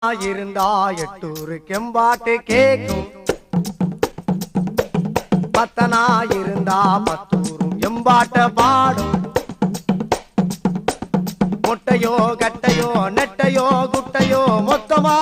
இருந்தா எட்டூரு கெம்பாட்டு கேக்கும் பத்தனா இருந்தா பத்தூரும் எம்பாட்ட பாடும் மொட்டையோ கட்டையோ நெட்டையோ குட்டையோ மொத்தமா